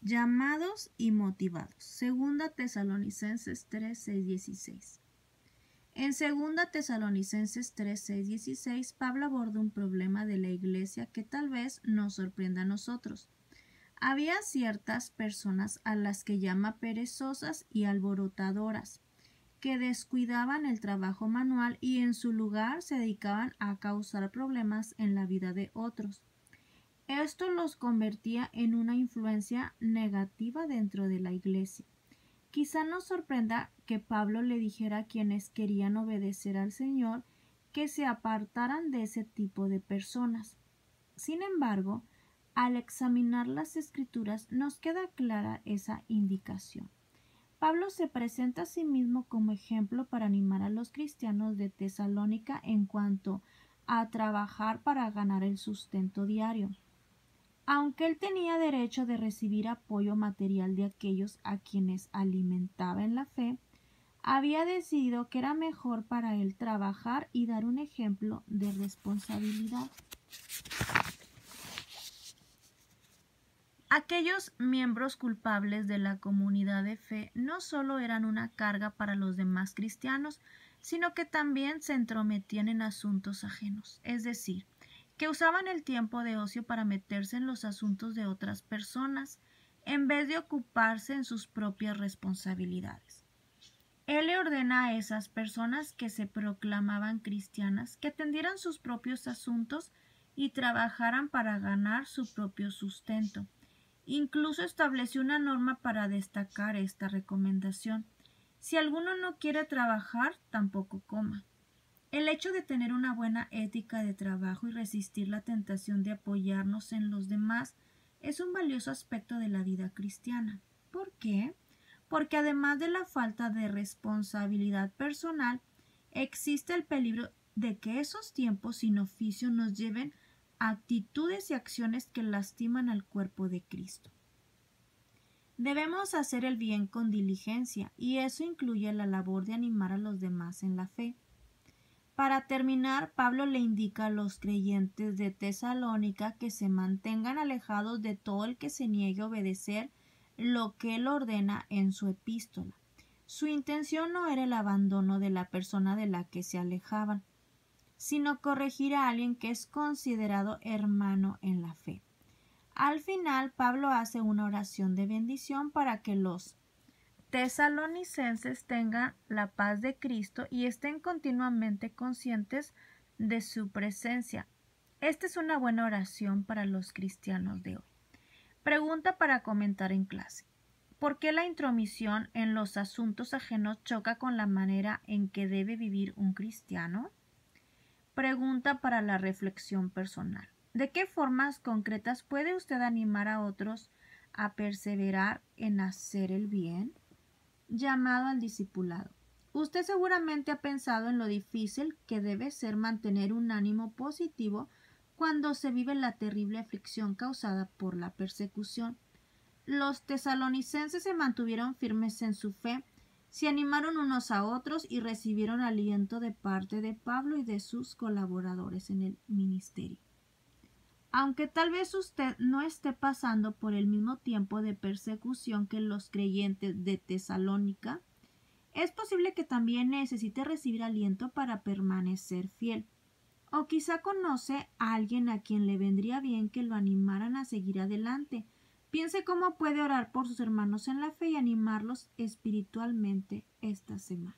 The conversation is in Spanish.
Llamados y motivados. Segunda Tesalonicenses 3, 6, 16. En Segunda Tesalonicenses 3, 6, 16, Pablo aborda un problema de la iglesia que tal vez nos sorprenda a nosotros. Había ciertas personas a las que llama perezosas y alborotadoras, que descuidaban el trabajo manual y en su lugar se dedicaban a causar problemas en la vida de otros. Esto los convertía en una influencia negativa dentro de la iglesia. Quizá nos sorprenda que Pablo le dijera a quienes querían obedecer al Señor que se apartaran de ese tipo de personas. Sin embargo, al examinar las Escrituras nos queda clara esa indicación. Pablo se presenta a sí mismo como ejemplo para animar a los cristianos de Tesalónica en cuanto a trabajar para ganar el sustento diario. Aunque él tenía derecho de recibir apoyo material de aquellos a quienes alimentaba en la fe, había decidido que era mejor para él trabajar y dar un ejemplo de responsabilidad. Aquellos miembros culpables de la comunidad de fe no solo eran una carga para los demás cristianos, sino que también se entrometían en asuntos ajenos, es decir, que usaban el tiempo de ocio para meterse en los asuntos de otras personas, en vez de ocuparse en sus propias responsabilidades. Él le ordena a esas personas que se proclamaban cristianas que atendieran sus propios asuntos y trabajaran para ganar su propio sustento. Incluso estableció una norma para destacar esta recomendación. Si alguno no quiere trabajar, tampoco coma. El hecho de tener una buena ética de trabajo y resistir la tentación de apoyarnos en los demás es un valioso aspecto de la vida cristiana. ¿Por qué? Porque además de la falta de responsabilidad personal, existe el peligro de que esos tiempos sin oficio nos lleven a actitudes y acciones que lastiman al cuerpo de Cristo. Debemos hacer el bien con diligencia, y eso incluye la labor de animar a los demás en la fe. Para terminar, Pablo le indica a los creyentes de Tesalónica que se mantengan alejados de todo el que se niegue a obedecer lo que él ordena en su epístola. Su intención no era el abandono de la persona de la que se alejaban, sino corregir a alguien que es considerado hermano en la fe. Al final, Pablo hace una oración de bendición para que los tesalonicenses tengan la paz de Cristo y estén continuamente conscientes de su presencia. Esta es una buena oración para los cristianos de hoy. Pregunta para comentar en clase. ¿Por qué la intromisión en los asuntos ajenos choca con la manera en que debe vivir un cristiano? Pregunta para la reflexión personal. ¿De qué formas concretas puede usted animar a otros a perseverar en hacer el bien? Llamado al discipulado. Usted seguramente ha pensado en lo difícil que debe ser mantener un ánimo positivo cuando se vive la terrible aflicción causada por la persecución. Los tesalonicenses se mantuvieron firmes en su fe, se animaron unos a otros y recibieron aliento de parte de Pablo y de sus colaboradores en el ministerio. Aunque tal vez usted no esté pasando por el mismo tiempo de persecución que los creyentes de Tesalónica, es posible que también necesite recibir aliento para permanecer fiel. O quizá conoce a alguien a quien le vendría bien que lo animaran a seguir adelante. Piense cómo puede orar por sus hermanos en la fe y animarlos espiritualmente esta semana.